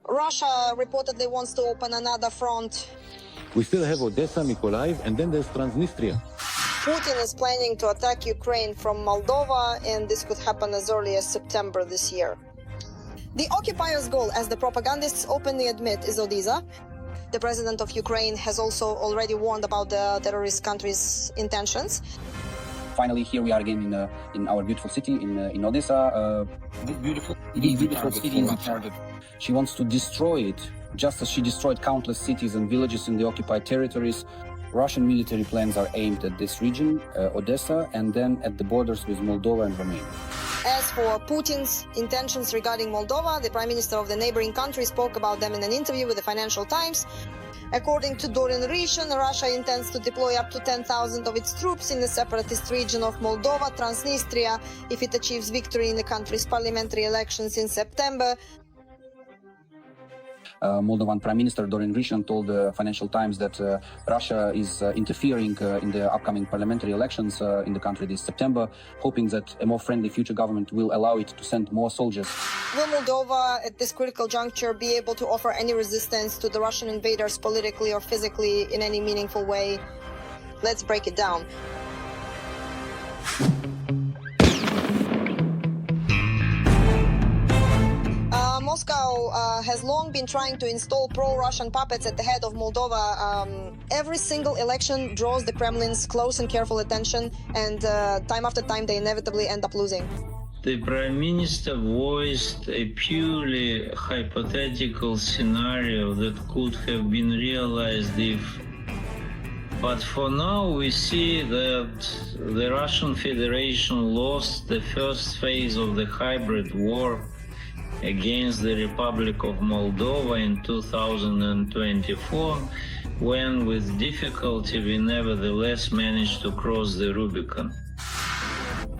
Russia reportedly wants to open another front. We still have Odessa, Mykolaiv, and then there's Transnistria. Putin is planning to attack Ukraine from Moldova, and this could happen as early as September this year. The occupiers' goal, as the propagandists openly admit, is Odessa. The president of Ukraine has also already warned about the terrorist country's intentions. Finally, here we are again in our beautiful city in Odessa. Beautiful city is a target. She wants to destroy it, just as she destroyed countless cities and villages in the occupied territories. Russian military plans are aimed at this region, Odessa, and then at the borders with Moldova and Romania. As for Putin's intentions regarding Moldova, the prime minister of the neighboring country spoke about them in an interview with the Financial Times. According to Dorin-Rishon, Russia intends to deploy up to 10,000 of its troops in the separatist region of Moldova, Transnistria, if it achieves victory in the country's parliamentary elections in September. Moldovan Prime Minister Dorin-Rishon told the Financial Times that Russia is interfering in the upcoming parliamentary elections in the country this September, hoping that a more friendly future government will allow it to send more soldiers. Will Moldova, at this critical juncture, be able to offer any resistance to the Russian invaders politically or physically in any meaningful way? Let's break it down. Moscow has long been trying to install pro-Russian puppets at the head of Moldova. Every single election draws the Kremlin's close and careful attention, and time after time they inevitably end up losing. The Prime Minister voiced a purely hypothetical scenario that could have been realized if. But for now we see that the Russian Federation lost the first phase of the hybrid war against the Republic of Moldova in 2024, when with difficulty we nevertheless managed to cross the Rubicon.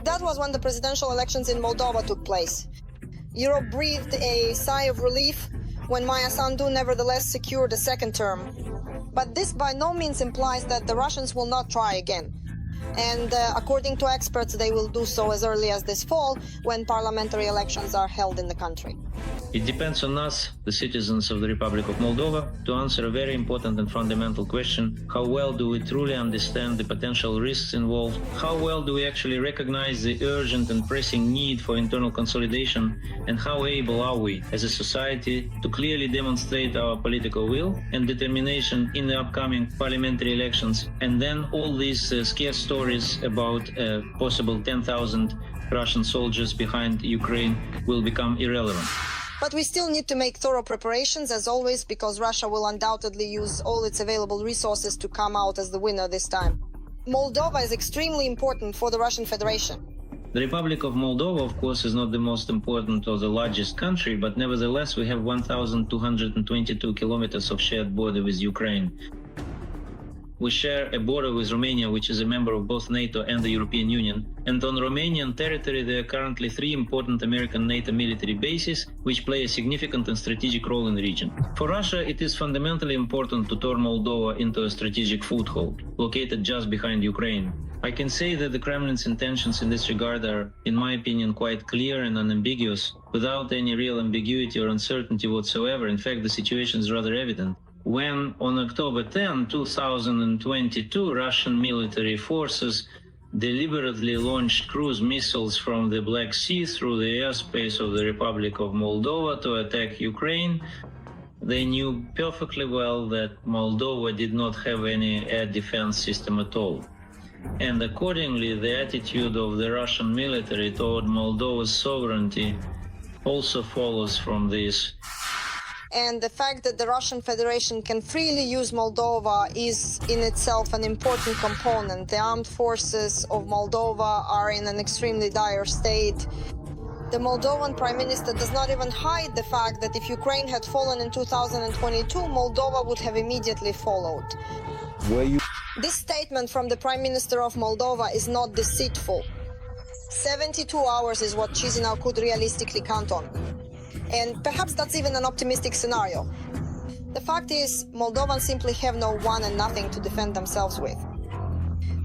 That was when the presidential elections in Moldova took place. Europe breathed a sigh of relief when Maia Sandu nevertheless secured a second term. But this by no means implies that the Russians will not try again. And according to experts, they will do so as early as this fall, when parliamentary elections are held in the country. It depends on us, the citizens of the Republic of Moldova, to answer a very important and fundamental question: how well do we truly understand the potential risks involved? How well do we actually recognize the urgent and pressing need for internal consolidation? And how able are we, as a society, to clearly demonstrate our political will and determination in the upcoming parliamentary elections? And then all these scarce stories about possible 10,000 Russian soldiers behind Ukraine will become irrelevant. But we still need to make thorough preparations, as always, because Russia will undoubtedly use all its available resources to come out as the winner this time. Moldova is extremely important for the Russian Federation. The Republic of Moldova, of course, is not the most important or the largest country, but nevertheless we have 1,222 kilometers of shared border with Ukraine. We share a border with Romania, which is a member of both NATO and the European Union. And on Romanian territory, there are currently 3 important American NATO military bases, which play a significant and strategic role in the region. For Russia, it is fundamentally important to turn Moldova into a strategic foothold, located just behind Ukraine. I can say that the Kremlin's intentions in this regard are, in my opinion, quite clear and unambiguous, without any real ambiguity or uncertainty whatsoever. In fact, the situation is rather evident. When, on October 10, 2022, Russian military forces deliberately launched cruise missiles from the Black Sea through the airspace of the Republic of Moldova to attack Ukraine, they knew perfectly well that Moldova did not have any air defense system at all. And accordingly, the attitude of the Russian military toward Moldova's sovereignty also follows from this. And the fact that the Russian Federation can freely use Moldova is in itself an important component. The armed forces of Moldova are in an extremely dire state. The Moldovan Prime Minister does not even hide the fact that if Ukraine had fallen in 2022, Moldova would have immediately followed. This statement from the Prime Minister of Moldova is not deceitful. 72 hours is what Chisinau could realistically count on. And perhaps that's even an optimistic scenario. The fact is, Moldovans simply have no one and nothing to defend themselves with.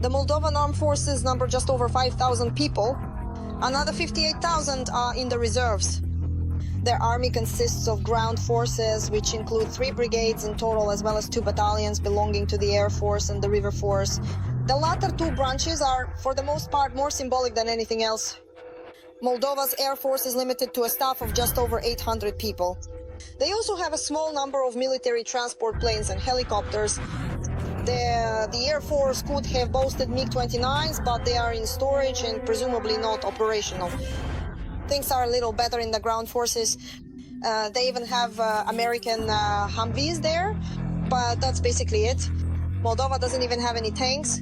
The Moldovan armed forces number just over 5,000 people. Another 58,000 are in the reserves. Their army consists of ground forces, which include 3 brigades in total, as well as 2 battalions belonging to the Air Force and the River Force. The latter 2 branches are, for the most part, more symbolic than anything else. Moldova's Air Force is limited to a staff of just over 800 people. They also have a small number of military transport planes and helicopters. The Air Force could have boasted MiG-29s, but they are in storage and presumably not operational. Things are a little better in the ground forces. They even have American Humvees there, but that's basically it. Moldova doesn't even have any tanks.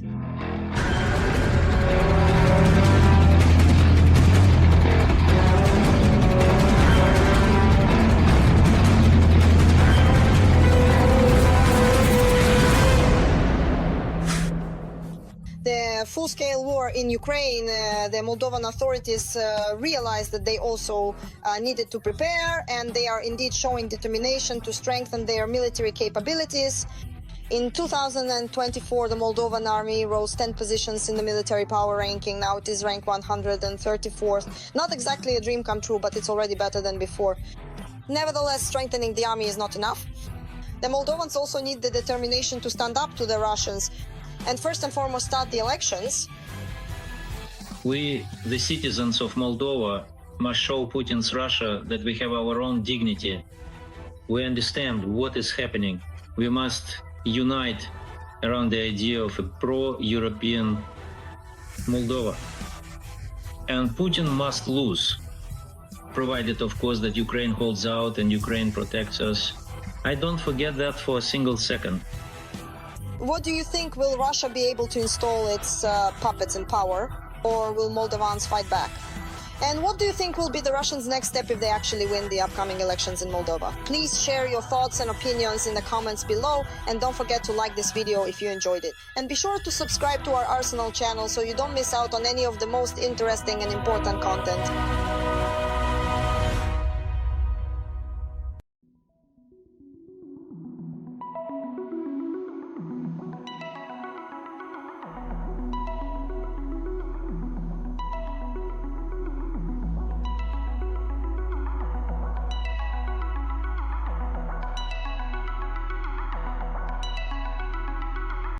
The full-scale war in Ukraine, the Moldovan authorities realized that they also needed to prepare, and they are indeed showing determination to strengthen their military capabilities. In 2024, the Moldovan army rose 10 positions in the military power ranking. Now it is ranked 134th. Not exactly a dream come true, but it's already better than before. Nevertheless, strengthening the army is not enough. The Moldovans also need the determination to stand up to the Russians and first and foremost start the elections. We, the citizens of Moldova, must show Putin's Russia that we have our own dignity. We understand what is happening. We must unite around the idea of a pro-European Moldova. And Putin must lose, provided, of course, that Ukraine holds out and Ukraine protects us. I don't forget that for a single second. What do you think? Will Russia be able to install its puppets in power, or will Moldovans fight back? And what do you think will be the Russians' next step if they actually win the upcoming elections in Moldova? Please share your thoughts and opinions in the comments below, and don't forget to like this video if you enjoyed it. And be sure to subscribe to our Arsenal channel so you don't miss out on any of the most interesting and important content.